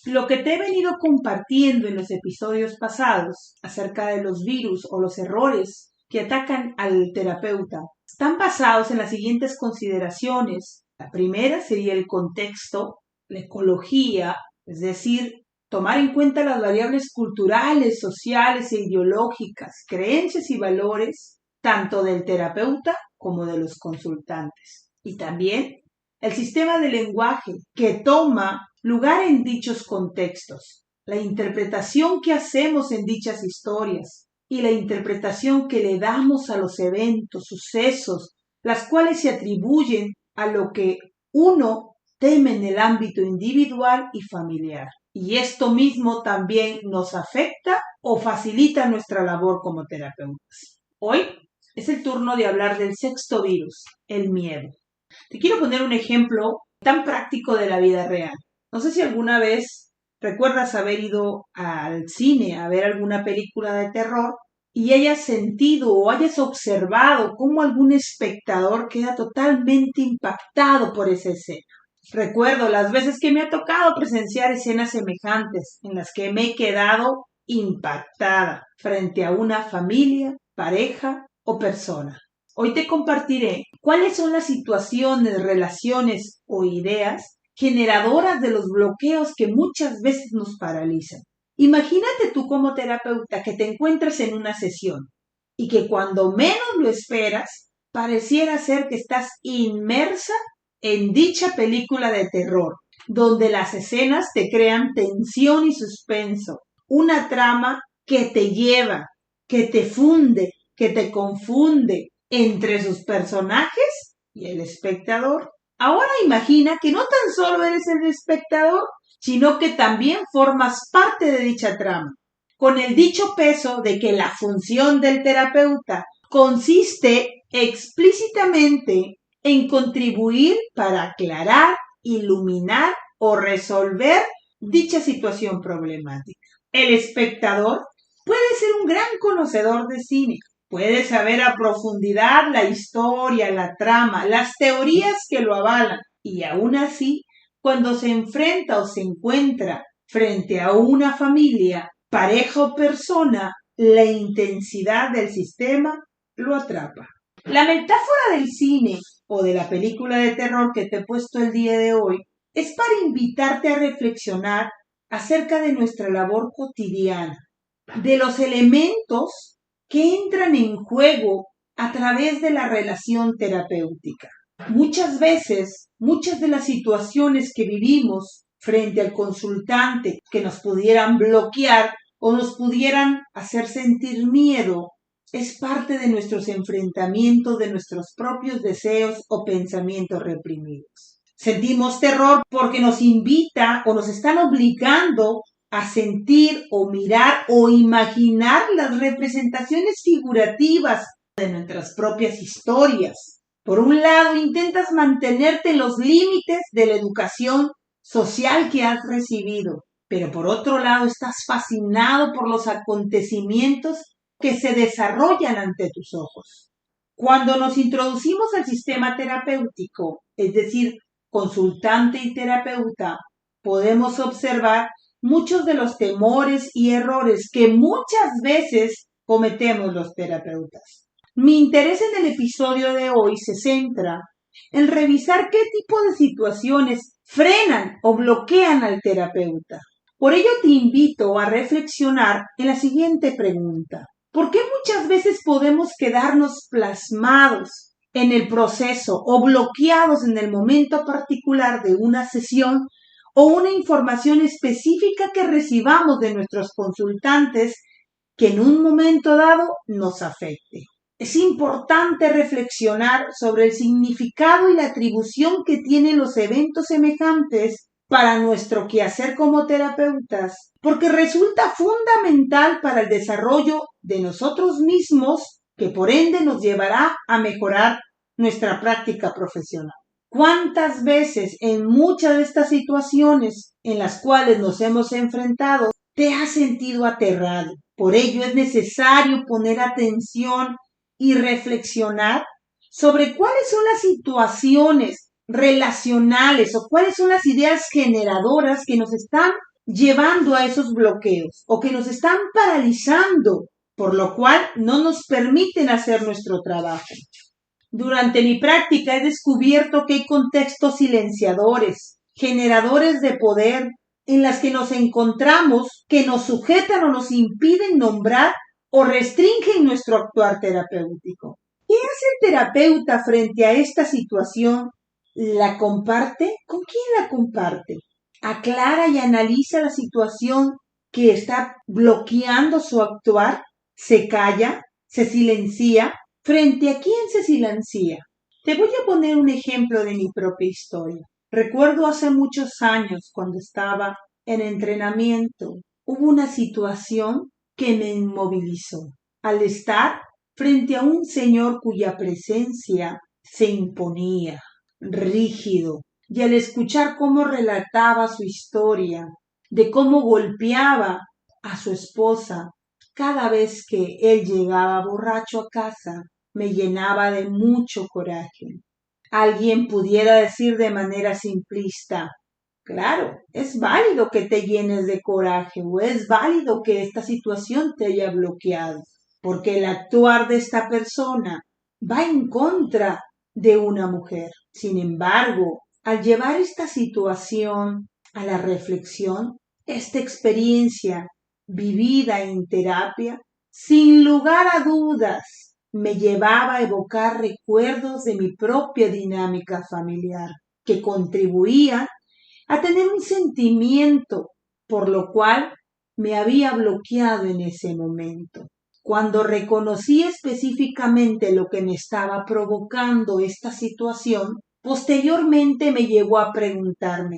Lo que te he venido compartiendo en los episodios pasados acerca de los virus o los errores que atacan al terapeuta están basados en las siguientes consideraciones. La primera sería el contexto, la ecología, es decir, tomar en cuenta las variables culturales, sociales e ideológicas, creencias y valores, tanto del terapeuta como de los consultantes. Y también el sistema de lenguaje que toma lugar en dichos contextos, la interpretación que hacemos en dichas historias y la interpretación que le damos a los eventos, sucesos, las cuales se atribuyen a lo que uno teme en el ámbito individual y familiar. Y esto mismo también nos afecta o facilita nuestra labor como terapeutas. Hoy es el turno de hablar del sexto virus, el miedo. Te quiero poner un ejemplo tan práctico de la vida real. No sé si alguna vez recuerdas haber ido al cine a ver alguna película de terror y hayas sentido o hayas observado cómo algún espectador queda totalmente impactado por esa escena. Recuerdo las veces que me ha tocado presenciar escenas semejantes en las que me he quedado impactada frente a una familia, pareja o persona. Hoy te compartiré cuáles son las situaciones, relaciones o ideas generadoras de los bloqueos que muchas veces nos paralizan. Imagínate tú como terapeuta que te encuentras en una sesión y que cuando menos lo esperas, pareciera ser que estás inmersa en dicha película de terror, donde las escenas te crean tensión y suspenso, una trama que te lleva, que te funde, que te confunde entre sus personajes y el espectador. Ahora imagina que no tan solo eres el espectador, sino que también formas parte de dicha trama, con el dicho peso de que la función del terapeuta consiste explícitamente en contribuir para aclarar, iluminar o resolver dicha situación problemática. El espectador puede ser un gran conocedor de cine, puede saber a profundidad la historia, la trama, las teorías que lo avalan, y aún así, cuando se enfrenta o se encuentra frente a una familia, pareja o persona, la intensidad del sistema lo atrapa. La metáfora del cine o de la película de terror que te he puesto el día de hoy es para invitarte a reflexionar acerca de nuestra labor cotidiana, de los elementos que entran en juego a través de la relación terapéutica. Muchas veces, muchas de las situaciones que vivimos frente al consultante que nos pudieran bloquear o nos pudieran hacer sentir miedo, es parte de nuestros enfrentamientos, de nuestros propios deseos o pensamientos reprimidos. Sentimos terror porque nos invita o nos están obligando a sentir o mirar o imaginar las representaciones figurativas de nuestras propias historias. Por un lado, intentas mantenerte en los límites de la educación social que has recibido, pero por otro lado estás fascinado por los acontecimientos que se desarrollan ante tus ojos. Cuando nos introducimos al sistema terapéutico, es decir, consultante y terapeuta, podemos observar muchos de los temores y errores que muchas veces cometemos los terapeutas. Mi interés en el episodio de hoy se centra en revisar qué tipo de situaciones frenan o bloquean al terapeuta. Por ello te invito a reflexionar en la siguiente pregunta. ¿Por qué muchas veces podemos quedarnos plasmados en el proceso o bloqueados en el momento particular de una sesión o una información específica que recibamos de nuestros consultantes que en un momento dado nos afecte? Es importante reflexionar sobre el significado y la atribución que tienen los eventos semejantes para nuestro quehacer como terapeutas, porque resulta fundamental para el desarrollo de nosotros mismos, que por ende nos llevará a mejorar nuestra práctica profesional. ¿Cuántas veces en muchas de estas situaciones en las cuales nos hemos enfrentado te has sentido aterrado? Por ello es necesario poner atención y reflexionar sobre cuáles son las situaciones relacionales o cuáles son las ideas generadoras que nos están llevando a esos bloqueos o que nos están paralizando, por lo cual no nos permiten hacer nuestro trabajo. Durante mi práctica he descubierto que hay contextos silenciadores, generadores de poder, en las que nos encontramos, que nos sujetan o nos impiden nombrar o restringen nuestro actuar terapéutico. ¿Qué hace el terapeuta frente a esta situación? ¿La comparte? ¿Con quién la comparte? ¿Aclara y analiza la situación que está bloqueando su actuar? ¿Se calla? ¿Se silencia? ¿Frente a quién se silencia? Te voy a poner un ejemplo de mi propia historia. Recuerdo hace muchos años, cuando estaba en entrenamiento, hubo una situación que me inmovilizó. Al estar frente a un señor cuya presencia se imponía, rígido, y al escuchar cómo relataba su historia, de cómo golpeaba a su esposa cada vez que él llegaba borracho a casa, me llenaba de mucho coraje. Alguien pudiera decir de manera simplista: claro, es válido que te llenes de coraje o es válido que esta situación te haya bloqueado, porque el actuar de esta persona va en contra de una mujer. Sin embargo, al llevar esta situación a la reflexión, esta experiencia vivida en terapia, sin lugar a dudas, me llevaba a evocar recuerdos de mi propia dinámica familiar, que contribuían a tener un sentimiento por lo cual me había bloqueado en ese momento. Cuando reconocí específicamente lo que me estaba provocando esta situación, posteriormente me llevó a preguntarme: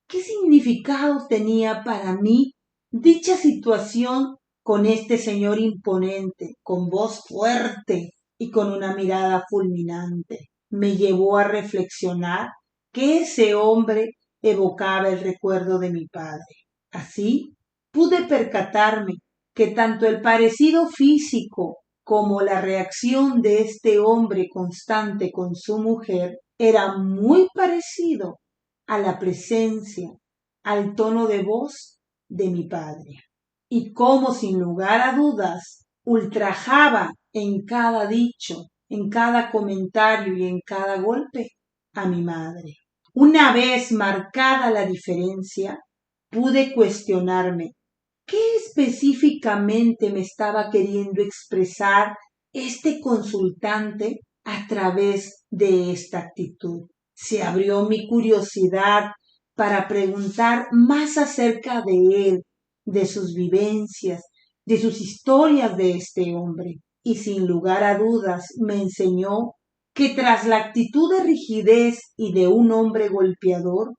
¿qué significado tenía para mí dicha situación con este señor imponente, con voz fuerte y con una mirada fulminante? Me llevó a reflexionar que ese hombre evocaba el recuerdo de mi padre. Así pude percatarme que tanto el parecido físico como la reacción de este hombre constante con su mujer era muy parecido a la presencia, al tono de voz de mi padre, y cómo sin lugar a dudas ultrajaba en cada dicho, en cada comentario y en cada golpe a mi madre. Una vez marcada la diferencia, pude cuestionarme qué específicamente me estaba queriendo expresar este consultante a través de esta actitud. Se abrió mi curiosidad para preguntar más acerca de él, de sus vivencias, de sus historias de este hombre. Y sin lugar a dudas me enseñó que tras la actitud de rigidez y de un hombre golpeador,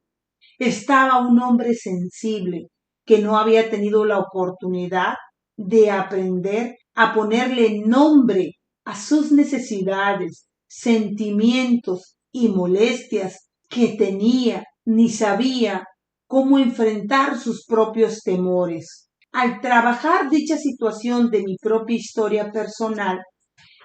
estaba un hombre sensible que no había tenido la oportunidad de aprender a ponerle nombre a sus necesidades, sentimientos y molestias que tenía, ni sabía cómo enfrentar sus propios temores. Al trabajar dicha situación de mi propia historia personal,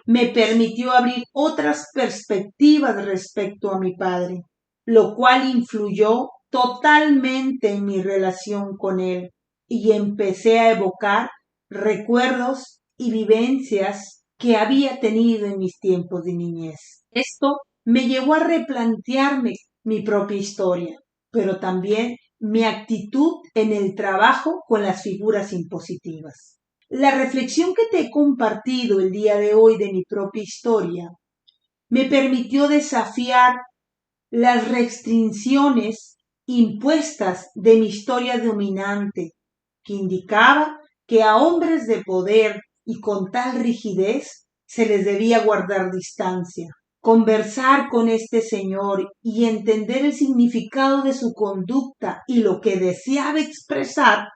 me permitió abrir otras perspectivas respecto a mi padre, lo cual influyó totalmente en mi relación con él, y empecé a evocar recuerdos y vivencias que había tenido en mis tiempos de niñez. Esto me llevó a replantearme mi propia historia, pero también mi actitud en el trabajo con las figuras impositivas. La reflexión que te he compartido el día de hoy de mi propia historia me permitió desafiar las restricciones impuestas de mi historia dominante, que indicaba que a hombres de poder y con tal rigidez se les debía guardar distancia. Conversar con este señor y entender el significado de su conducta y lo que deseaba expresar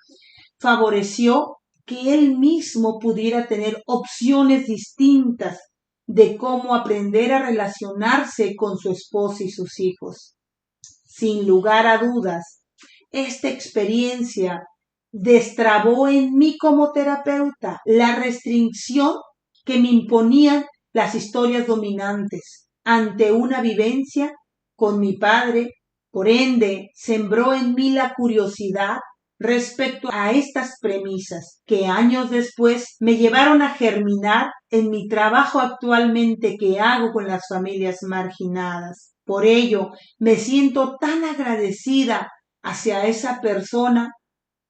favoreció que él mismo pudiera tener opciones distintas de cómo aprender a relacionarse con su esposa y sus hijos. Sin lugar a dudas, esta experiencia destrabó en mí como terapeuta la restricción que me imponían las historias dominantes ante una vivencia con mi padre. Por ende, sembró en mí la curiosidad respecto a estas premisas que años después me llevaron a germinar en mi trabajo actualmente que hago con las familias marginadas. Por ello, me siento tan agradecida hacia esa persona,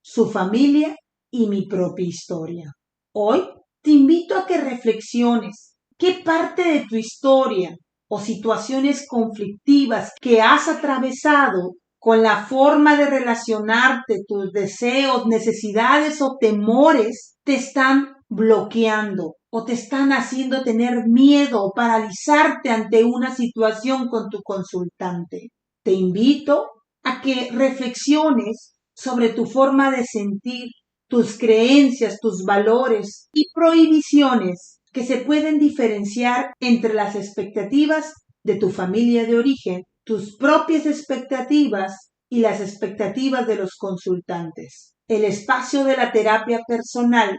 su familia y mi propia historia. Hoy te invito a que reflexiones qué parte de tu historia o situaciones conflictivas que has atravesado con la forma de relacionarte, tus deseos, necesidades o temores te están bloqueando o te están haciendo tener miedo o paralizarte ante una situación con tu consultante. Te invito a que reflexiones sobre tu forma de sentir, tus creencias, tus valores y prohibiciones que se pueden diferenciar entre las expectativas de tu familia de origen, tus propias expectativas y las expectativas de los consultantes. El espacio de la terapia personal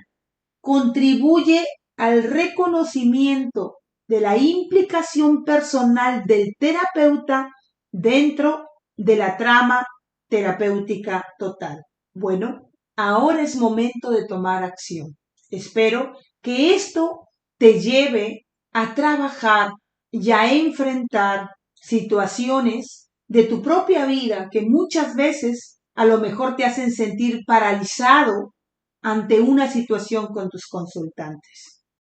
contribuye al reconocimiento de la implicación personal del terapeuta dentro de la trama terapéutica total. Bueno, ahora es momento de tomar acción. Espero que esto te lleve a trabajar y a enfrentar situaciones de tu propia vida que muchas veces a lo mejor te hacen sentir paralizado ante una situación con tus consultantes.